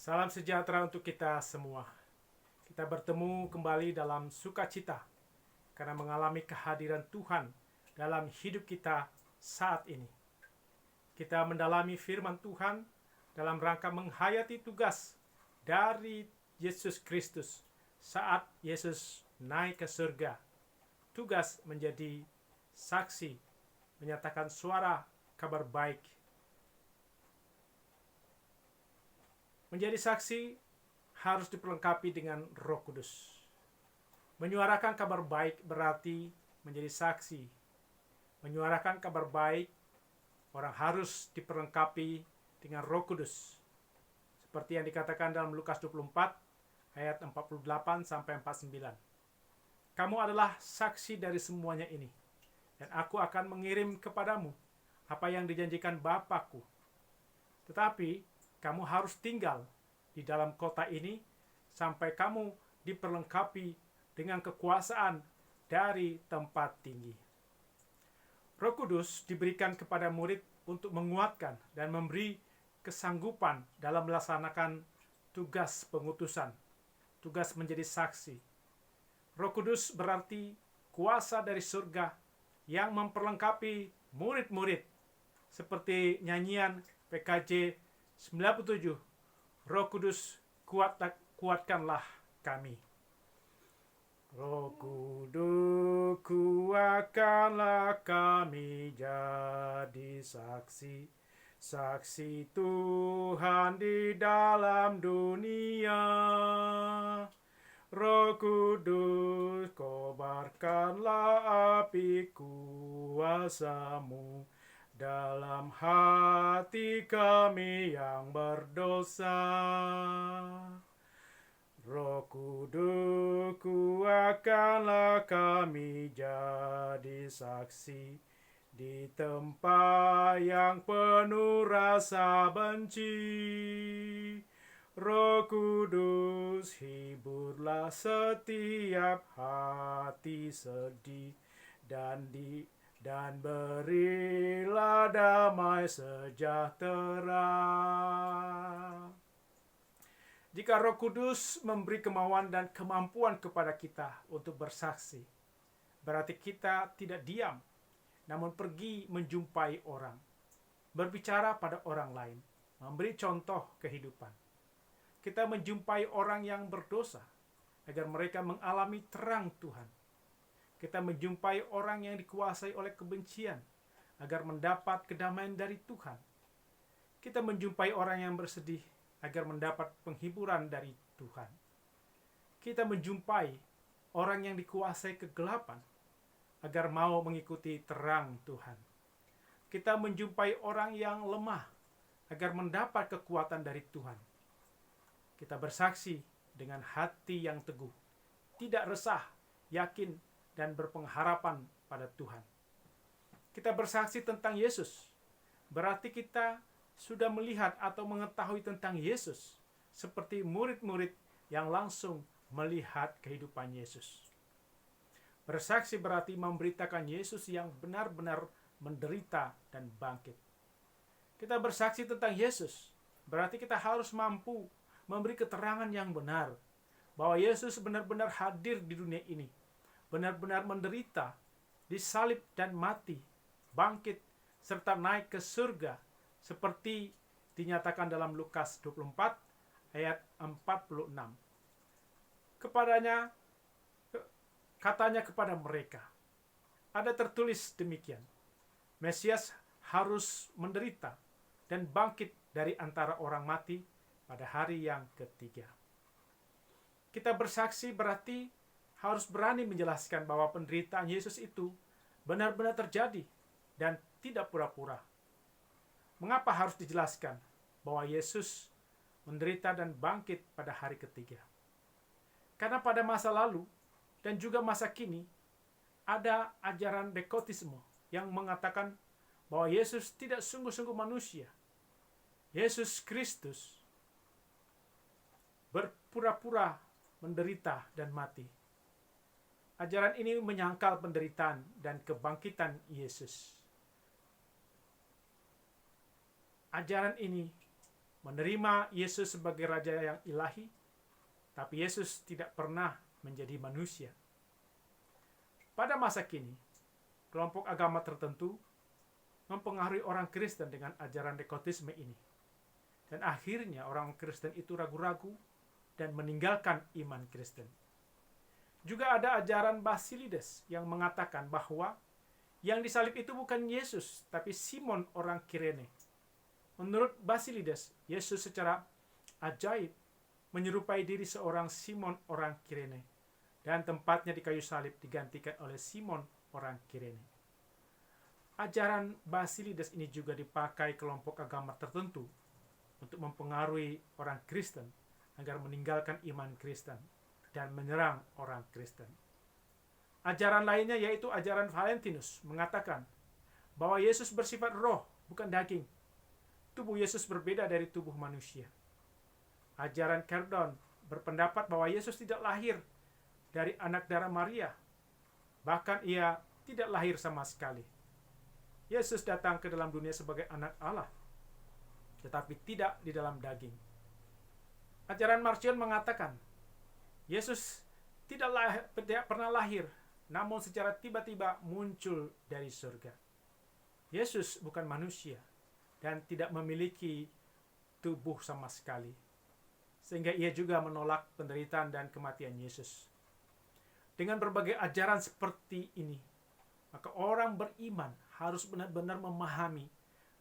Salam sejahtera untuk kita semua. Kita bertemu kembali dalam sukacita karena mengalami kehadiran Tuhan dalam hidup kita saat ini. Kita mendalami firman Tuhan dalam rangka menghayati tugas dari Yesus Kristus saat Yesus naik ke surga. Tugas menjadi saksi, menyatakan suara kabar baik. Menjadi saksi harus diperlengkapi dengan Roh Kudus. Menyuarakan kabar baik berarti menjadi saksi. Menyuarakan kabar baik, orang harus diperlengkapi dengan Roh Kudus. Seperti yang dikatakan dalam Lukas 24 ayat 48 sampai 49. Kamu adalah saksi dari semuanya ini, dan aku akan mengirim kepadamu apa yang dijanjikan Bapakku. Tetapi kamu harus tinggal di dalam kota ini sampai kamu diperlengkapi dengan kekuasaan dari tempat tinggi. Roh Kudus diberikan kepada murid untuk menguatkan dan memberi kesanggupan dalam melaksanakan tugas pengutusan, tugas menjadi saksi. Roh Kudus berarti kuasa dari surga yang memperlengkapi murid-murid, seperti nyanyian PKJ 97, Roh Kudus kuatkanlah kami. Roh Kudus kuatkanlah kami jadi saksi, saksi Tuhan di dalam dunia. Roh Kudus kobarkanlah api kuasa-Mu dalam hati kami yang berdosa. Roh Kudus kuatkanlah kami jadi saksi di tempat yang penuh rasa benci. Roh Kudus hiburlah setiap hati sedih dan berilah damai sejahtera. Jika Roh Kudus memberi kemauan dan kemampuan kepada kita untuk bersaksi, berarti kita tidak diam, namun pergi menjumpai orang, berbicara pada orang lain, memberi contoh kehidupan. Kita menjumpai orang yang berdosa, agar mereka mengalami terang Tuhan. Kita menjumpai orang yang dikuasai oleh kebencian, agar mendapat kedamaian dari Tuhan. Kita menjumpai orang yang bersedih, agar mendapat penghiburan dari Tuhan. Kita menjumpai orang yang dikuasai kegelapan, agar mau mengikuti terang Tuhan. Kita menjumpai orang yang lemah, agar mendapat kekuatan dari Tuhan. Kita bersaksi dengan hati yang teguh, tidak resah, yakin, dan berpengharapan pada Tuhan. Kita bersaksi tentang Yesus, berarti kita sudah melihat atau mengetahui tentang Yesus, seperti murid-murid yang langsung melihat kehidupan Yesus. Bersaksi berarti memberitakan Yesus yang benar-benar menderita dan bangkit. Kita bersaksi tentang Yesus, berarti kita harus mampu memberi keterangan yang benar, bahwa Yesus benar-benar hadir di dunia ini, benar-benar menderita, disalib dan mati, bangkit, serta naik ke surga, seperti dinyatakan dalam Lukas 24 ayat 46. Katanya kepada mereka, ada tertulis demikian, Mesias harus menderita dan bangkit dari antara orang mati pada hari yang ketiga. Kita bersaksi berarti harus berani menjelaskan bahwa penderitaan Yesus itu benar-benar terjadi dan tidak pura-pura. Mengapa harus dijelaskan bahwa Yesus menderita dan bangkit pada hari ketiga? Karena pada masa lalu dan juga masa kini ada ajaran dekotisme yang mengatakan bahwa Yesus tidak sungguh-sungguh manusia. Yesus Kristus berpura-pura menderita dan mati. Ajaran ini menyangkal penderitaan dan kebangkitan Yesus. Ajaran ini menerima Yesus sebagai Raja yang ilahi, tapi Yesus tidak pernah menjadi manusia. Pada masa kini, kelompok agama tertentu mempengaruhi orang Kristen dengan ajaran nepotisme ini. Dan akhirnya orang Kristen itu ragu-ragu dan meninggalkan iman Kristen. Juga ada ajaran Basilides yang mengatakan bahwa yang disalib itu bukan Yesus, tapi Simon orang Kirene. Menurut Basilides, Yesus secara ajaib menyerupai diri seorang Simon orang Kirene, dan tempatnya di kayu salib digantikan oleh Simon orang Kirene. Ajaran Basilides ini juga dipakai kelompok agama tertentu untuk mempengaruhi orang Kristen agar meninggalkan iman Kristen dan menyerang orang Kristen. Ajaran lainnya yaitu ajaran Valentinus mengatakan bahwa Yesus bersifat roh, bukan daging. Tubuh Yesus berbeda dari tubuh manusia. Ajaran Kerdon berpendapat bahwa Yesus tidak lahir dari anak darah Maria. Bahkan ia tidak lahir sama sekali. Yesus datang ke dalam dunia sebagai anak Allah, tetapi tidak di dalam daging. Ajaran Marcion mengatakan Yesus tidak pernah lahir, namun secara tiba-tiba muncul dari surga. Yesus bukan manusia dan tidak memiliki tubuh sama sekali, sehingga ia juga menolak penderitaan dan kematian Yesus. Dengan berbagai ajaran seperti ini, maka orang beriman harus benar-benar memahami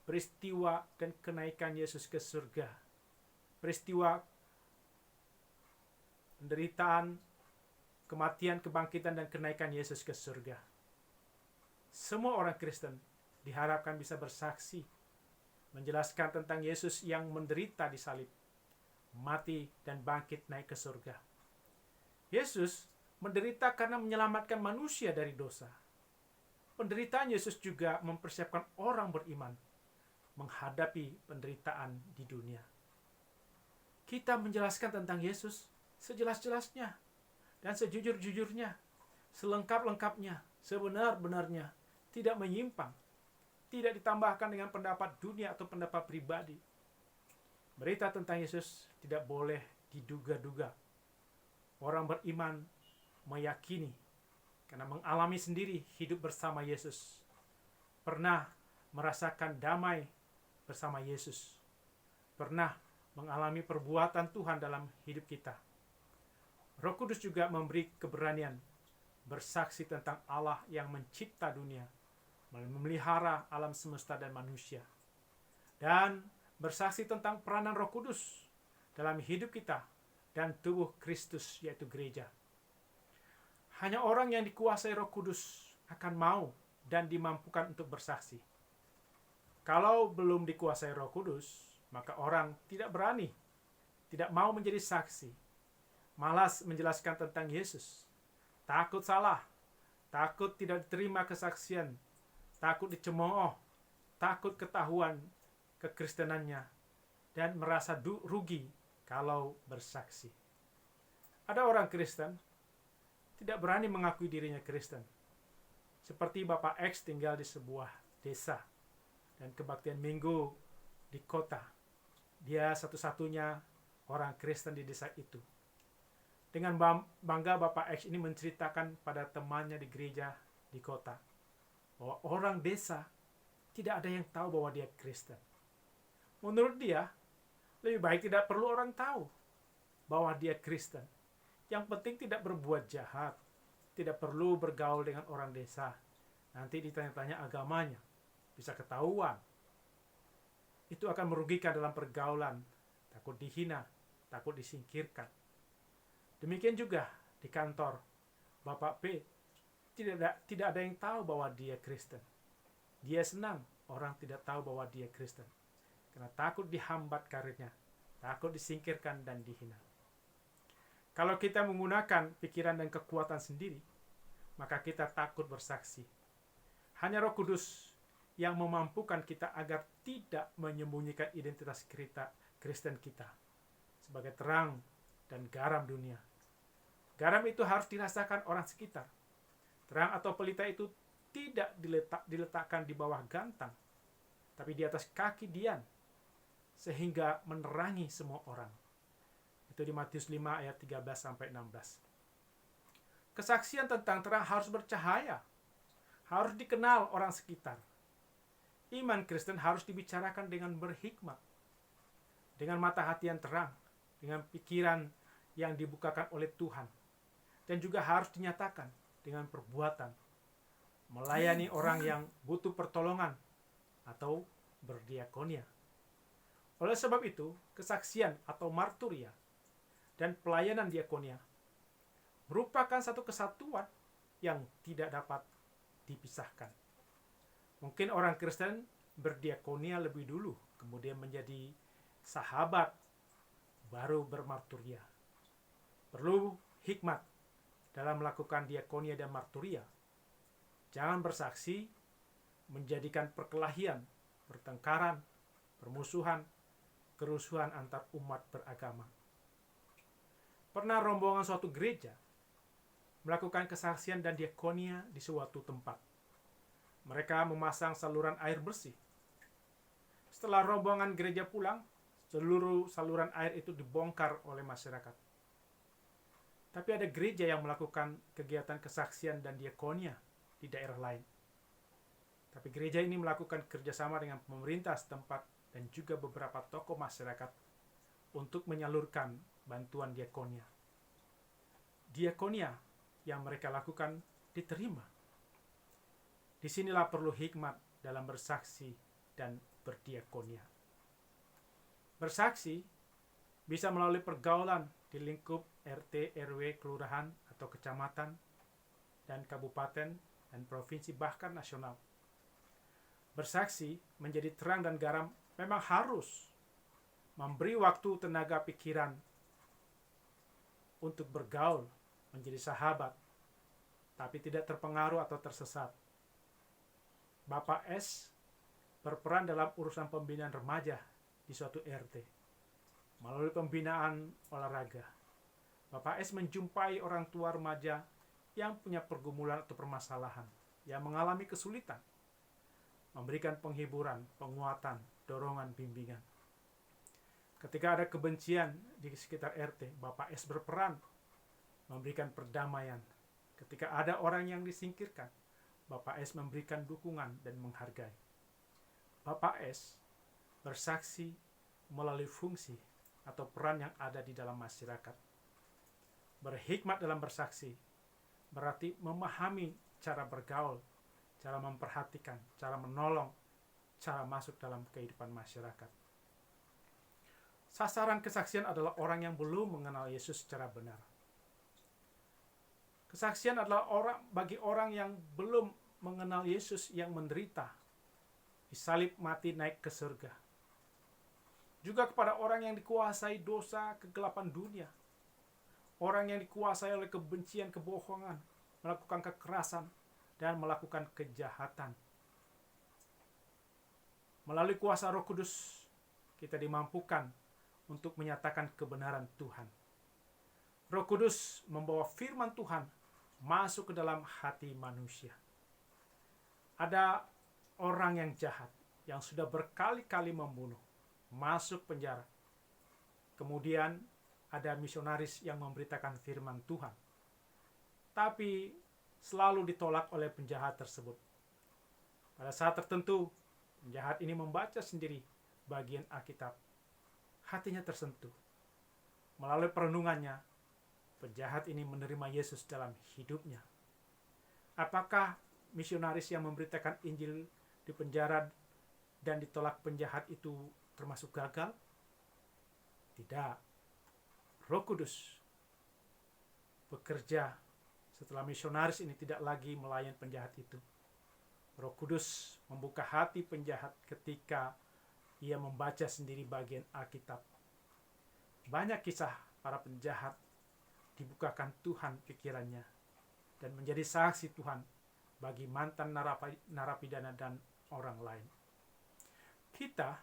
peristiwa dan kenaikan Yesus ke surga. Peristiwa penderitaan, kematian, kebangkitan, dan kenaikan Yesus ke surga. Semua orang Kristen diharapkan bisa bersaksi, menjelaskan tentang Yesus yang menderita di salib, mati, dan bangkit naik ke surga. Yesus menderita karena menyelamatkan manusia dari dosa. Penderitaan Yesus juga mempersiapkan orang beriman menghadapi penderitaan di dunia. Kita menjelaskan tentang Yesus sejelas-jelasnya dan sejujur-jujurnya, selengkap-lengkapnya, sebenar-benarnya, tidak menyimpang, tidak ditambahkan dengan pendapat dunia atau pendapat pribadi. Berita tentang Yesus tidak boleh diduga-duga. Orang beriman meyakini karena mengalami sendiri hidup bersama Yesus, pernah merasakan damai bersama Yesus, pernah mengalami perbuatan Tuhan dalam hidup kita. Roh Kudus juga memberi keberanian bersaksi tentang Allah yang mencipta dunia, memelihara alam semesta dan manusia, dan bersaksi tentang peranan Roh Kudus dalam hidup kita dan tubuh Kristus, yaitu gereja. Hanya orang yang dikuasai Roh Kudus akan mau dan dimampukan untuk bersaksi. Kalau belum dikuasai Roh Kudus, maka orang tidak berani, tidak mau menjadi saksi, malas menjelaskan tentang Yesus, takut salah, takut tidak diterima kesaksian, takut dicemooh, takut ketahuan kekristenannya, dan merasa rugi kalau bersaksi. Ada orang Kristen tidak berani mengakui dirinya Kristen. Seperti Bapak X tinggal di sebuah desa dan kebaktian minggu di kota. Dia satu-satunya orang Kristen di desa itu. Dengan bangga Bapak X ini menceritakan pada temannya di gereja di kota bahwa orang desa tidak ada yang tahu bahwa dia Kristen. Menurut dia, lebih baik tidak perlu orang tahu bahwa dia Kristen. Yang penting tidak berbuat jahat, tidak perlu bergaul dengan orang desa. Nanti ditanya-tanya agamanya, bisa ketahuan. Itu akan merugikan dalam pergaulan, takut dihina, takut disingkirkan. Demikian juga di kantor, Bapak P tidak ada yang tahu bahwa dia Kristen. Dia senang orang tidak tahu bahwa dia Kristen, karena takut dihambat karirnya, takut disingkirkan dan dihina. Kalau kita menggunakan pikiran dan kekuatan sendiri, maka kita takut bersaksi. Hanya Roh Kudus yang memampukan kita agar tidak menyembunyikan identitas Kristen kita sebagai terang dan garam dunia. Garam itu harus dirasakan orang sekitar. Terang atau pelita itu tidak diletakkan di bawah gantang, tapi di atas kaki Dian. sehingga menerangi semua orang. Itu di Matius 5 ayat 13-16. Kesaksian tentang terang harus bercahaya, harus dikenal orang sekitar. Iman Kristen harus dibicarakan dengan berhikmat, dengan mata hati yang terang, dengan pikiran yang dibukakan oleh Tuhan, dan juga harus dinyatakan dengan perbuatan, melayani orang yang butuh pertolongan atau berdiakonia. Oleh sebab itu, kesaksian atau marturia dan pelayanan diakonia merupakan satu kesatuan yang tidak dapat dipisahkan. Mungkin orang Kristen berdiakonia lebih dulu, kemudian menjadi sahabat, baru bermarturia. Perlu hikmat dalam melakukan diakonia dan marturia. Jangan bersaksi menjadikan perkelahian, pertengkaran, permusuhan, kerusuhan antar umat beragama. Pernah rombongan suatu gereja melakukan kesaksian dan diakonia di suatu tempat. Mereka memasang saluran air bersih. Setelah rombongan gereja pulang, seluruh saluran air itu dibongkar oleh masyarakat. Tapi ada gereja yang melakukan kegiatan kesaksian dan diakonia di daerah lain. Tapi gereja ini melakukan kerjasama dengan pemerintah setempat dan juga beberapa tokoh masyarakat untuk menyalurkan bantuan diakonia. Diakonia yang mereka lakukan diterima. Disinilah perlu hikmat dalam bersaksi dan berdiakonia. Bersaksi bisa melalui pergaulan di lingkup RT, RW, kelurahan atau kecamatan, dan kabupaten, dan provinsi, bahkan nasional. Bersaksi menjadi terang dan garam memang harus memberi waktu, tenaga, pikiran untuk bergaul, menjadi sahabat, tapi tidak terpengaruh atau tersesat. Bapak S berperan dalam urusan pembinaan remaja di suatu RT. Melalui pembinaan olahraga, Bapak S menjumpai orang tua remaja yang punya pergumulan atau permasalahan, yang mengalami kesulitan, memberikan penghiburan, penguatan, dorongan, bimbingan. Ketika ada kebencian di sekitar RT, Bapak S berperan memberikan perdamaian. Ketika ada orang yang disingkirkan, Bapak S memberikan dukungan dan menghargai. Bapak S bersaksi melalui fungsi atau peran yang ada di dalam masyarakat. Berhikmat dalam bersaksi berarti memahami cara bergaul, cara memperhatikan, cara menolong, cara masuk dalam kehidupan masyarakat. Sasaran kesaksian adalah orang yang belum mengenal Yesus secara benar. Kesaksian adalah bagi orang yang belum mengenal Yesus yang menderita, disalib, mati, naik ke surga. Juga kepada orang yang dikuasai dosa kegelapan dunia, orang yang dikuasai oleh kebencian, kebohongan, melakukan kekerasan, dan melakukan kejahatan. Melalui kuasa Roh Kudus, kita dimampukan untuk menyatakan kebenaran Tuhan. Roh Kudus membawa firman Tuhan masuk ke dalam hati manusia. Ada orang yang jahat, yang sudah berkali-kali membunuh, masuk penjara. Kemudian ada misionaris yang memberitakan firman Tuhan, tapi selalu ditolak oleh penjahat tersebut. Pada saat tertentu, penjahat ini membaca sendiri bagian Alkitab. Hatinya tersentuh. Melalui perenungannya, penjahat ini menerima Yesus dalam hidupnya. Apakah misionaris yang memberitakan Injil di penjara dan ditolak penjahat itu termasuk gagal? Tidak. Roh Kudus bekerja setelah misionaris ini tidak lagi melayan penjahat itu. Roh Kudus membuka hati penjahat ketika ia membaca sendiri bagian Alkitab. Banyak kisah para penjahat dibukakan Tuhan pikirannya dan menjadi saksi Tuhan bagi mantan narapidana dan orang lain. Kita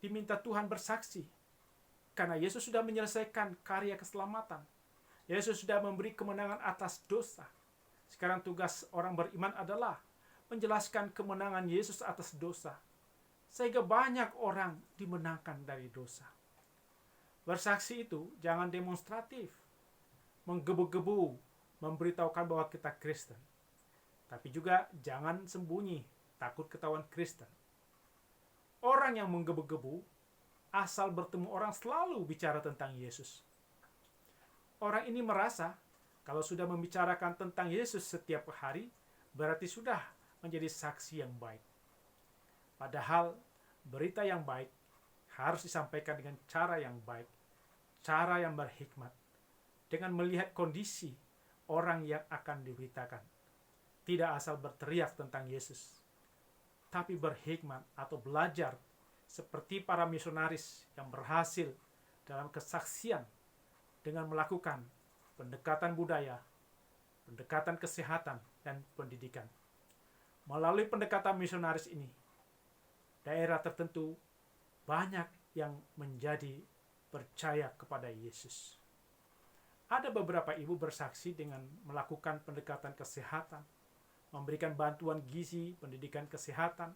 diminta Tuhan bersaksi karena Yesus sudah menyelesaikan karya keselamatan. Yesus sudah memberi kemenangan atas dosa. Sekarang tugas orang beriman adalah menjelaskan kemenangan Yesus atas dosa sehingga banyak orang dimenangkan dari dosa. Bersaksi itu jangan demonstratif, menggebu-gebu, memberitahukan bahwa kita Kristen. Tapi juga jangan sembunyi, takut ketahuan Kristen. Orang yang menggebu-gebu, asal bertemu orang selalu bicara tentang Yesus. Orang ini merasa kalau sudah membicarakan tentang Yesus setiap hari, berarti sudah menjadi saksi yang baik. Padahal berita yang baik harus disampaikan dengan cara yang baik, cara yang berhikmat, dengan melihat kondisi orang yang akan diberitakan. Tidak asal berteriak tentang Yesus, tapi berhikmat atau belajar seperti para misionaris yang berhasil dalam kesaksian dengan melakukan pendekatan budaya, pendekatan kesehatan, dan pendidikan. Melalui pendekatan misionaris ini, daerah tertentu banyak yang menjadi percaya kepada Yesus. Ada beberapa ibu bersaksi dengan melakukan pendekatan kesehatan, memberikan bantuan gizi, pendidikan kesehatan.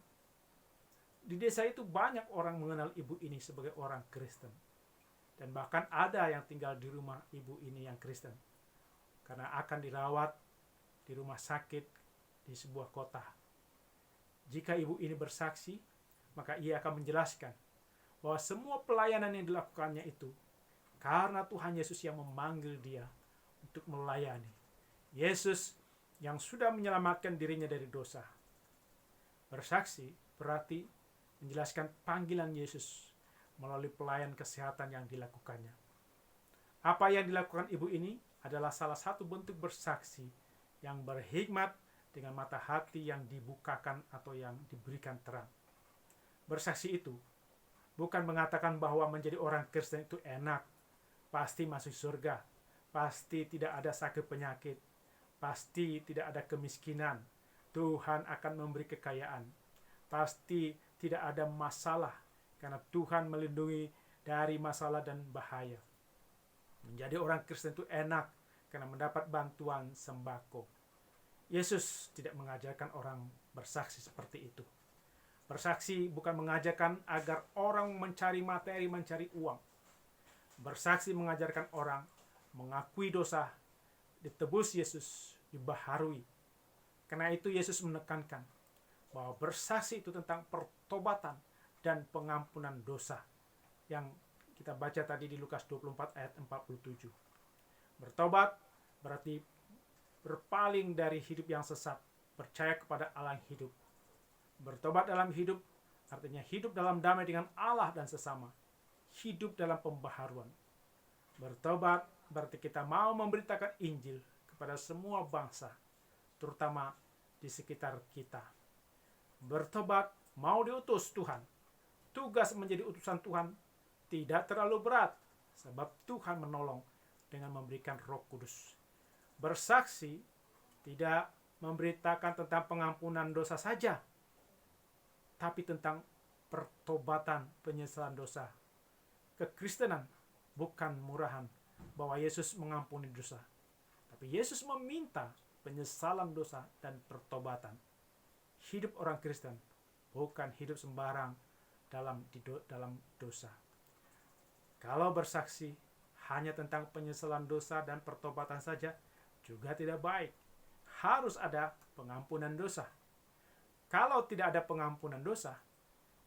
Di desa itu banyak orang mengenal ibu ini sebagai orang Kristen. Dan bahkan ada yang tinggal di rumah ibu ini yang Kristen, karena akan dirawat di rumah sakit di sebuah kota. Jika ibu ini bersaksi, maka ia akan menjelaskan bahwa semua pelayanan yang dilakukannya itu karena Tuhan Yesus yang memanggil dia untuk melayani. Yesus yang sudah menyelamatkan dirinya dari dosa. Bersaksi berarti menjelaskan panggilan Yesus melalui pelayan kesehatan yang dilakukannya. Apa yang dilakukan ibu ini adalah salah satu bentuk bersaksi yang berhikmat dengan mata hati yang dibukakan atau yang diberikan terang. Bersaksi itu bukan mengatakan bahwa menjadi orang Kristen itu enak, pasti masuk surga, pasti tidak ada sakit penyakit, pasti tidak ada kemiskinan, Tuhan akan memberi kekayaan, pasti tidak ada masalah karena Tuhan melindungi dari masalah dan bahaya. Menjadi orang Kristen itu enak karena mendapat bantuan sembako. Yesus tidak mengajarkan orang bersaksi seperti itu. Bersaksi bukan mengajarkan agar orang mencari materi, mencari uang. Bersaksi mengajarkan orang mengakui dosa, ditebus Yesus, dibaharui. Karena itu Yesus menekankan bahwa bersaksi itu tentang pertobatan dan pengampunan dosa yang kita baca tadi di Lukas 24 ayat 47. Bertobat berarti berpaling dari hidup yang sesat, percaya kepada Allah yang hidup. Bertobat dalam hidup artinya hidup dalam damai dengan Allah dan sesama, hidup dalam pembaharuan. Bertobat berarti kita mau memberitakan Injil kepada semua bangsa, terutama di sekitar kita. Bertobat mau diutus Tuhan. Tugas menjadi utusan Tuhan tidak terlalu berat, sebab Tuhan menolong dengan memberikan Roh Kudus. Bersaksi tidak memberitakan tentang pengampunan dosa saja, tapi tentang pertobatan, penyesalan dosa. Kekristenan bukan murahan bahwa Yesus mengampuni dosa, tapi Yesus meminta penyesalan dosa dan pertobatan. Hidup orang Kristen bukan hidup sembarang dalam dosa. Kalau bersaksi hanya tentang penyesalan dosa dan pertobatan saja juga tidak baik. Harus ada pengampunan dosa. Kalau tidak ada pengampunan dosa,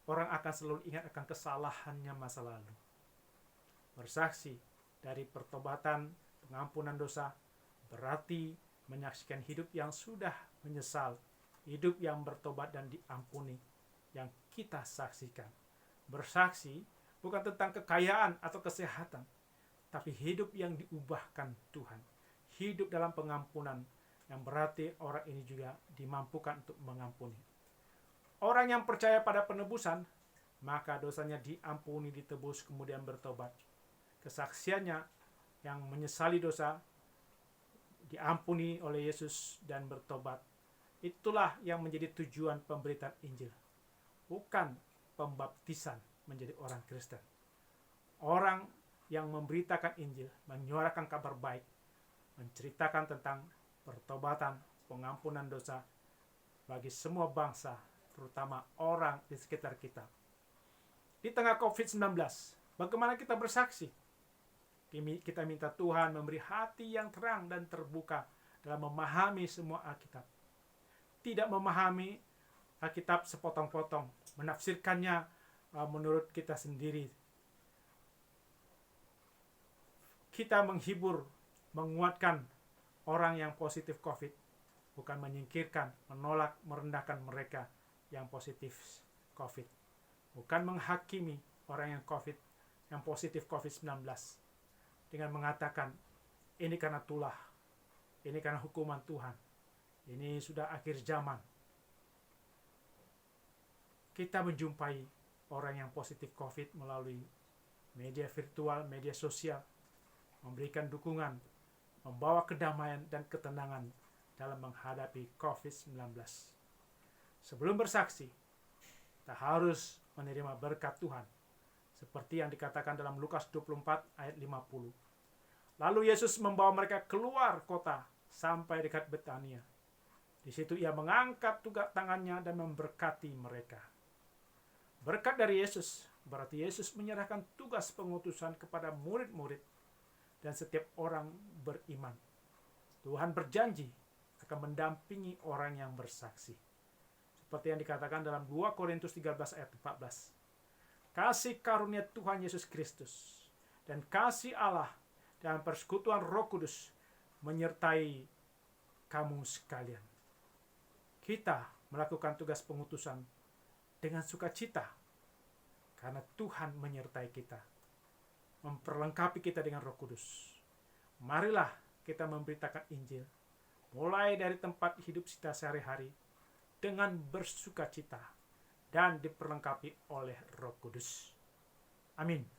orang akan selalu ingat akan kesalahannya masa lalu. Bersaksi dari pertobatan, pengampunan dosa berarti menyaksikan hidup yang sudah menyesal, hidup yang bertobat dan diampuni yang kita saksikan. Bersaksi bukan tentang kekayaan atau kesehatan, tapi hidup yang diubahkan Tuhan. Hidup dalam pengampunan yang berarti orang ini juga dimampukan untuk mengampuni. Orang yang percaya pada penebusan, maka dosanya diampuni, ditebus, kemudian bertobat. Kesaksiannya yang menyesali dosa, diampuni oleh Yesus dan bertobat. Itulah yang menjadi tujuan pemberitaan Injil. Bukan pembaptisan menjadi orang Kristen. Orang yang memberitakan Injil, menyuarakan kabar baik, menceritakan tentang pertobatan, pengampunan dosa bagi semua bangsa, terutama orang di sekitar kita. di tengah COVID-19, bagaimana kita bersaksi? Kita minta Tuhan memberi hati yang terang dan terbuka dalam memahami semua Alkitab. Tidak memahami Alkitab sepotong-potong, menafsirkannya menurut kita sendiri. Kita menghibur, menguatkan orang yang positif COVID, bukan menyingkirkan, menolak, merendahkan mereka yang positif COVID. Bukan menghakimi orang yang positif COVID-19 dengan mengatakan ini karena tulah, ini karena hukuman Tuhan, ini sudah akhir zaman. Kita menjumpai orang yang positif COVID melalui media virtual, media sosial, memberikan dukungan, membawa kedamaian dan ketenangan dalam menghadapi COVID-19. Sebelum bersaksi, kita harus menerima berkat Tuhan, seperti yang dikatakan dalam Lukas 24 ayat 50. Lalu Yesus membawa mereka keluar kota sampai dekat Betania. Di situ ia mengangkat tugak tangannya dan memberkati mereka. Berkat dari Yesus berarti Yesus menyerahkan tugas pengutusan kepada murid-murid dan setiap orang beriman. Tuhan berjanji akan mendampingi orang yang bersaksi. Seperti yang dikatakan dalam 2 Korintus 13 ayat 14. Kasih karunia Tuhan Yesus Kristus dan kasih Allah dan persekutuan Roh Kudus menyertai kamu sekalian. Kita melakukan tugas pengutusan dengan sukacita karena Tuhan menyertai kita, memperlengkapi kita dengan Roh Kudus. Marilah kita memberitakan Injil mulai dari tempat hidup kita sehari-hari dengan bersukacita dan diperlengkapi oleh Roh Kudus. Amin.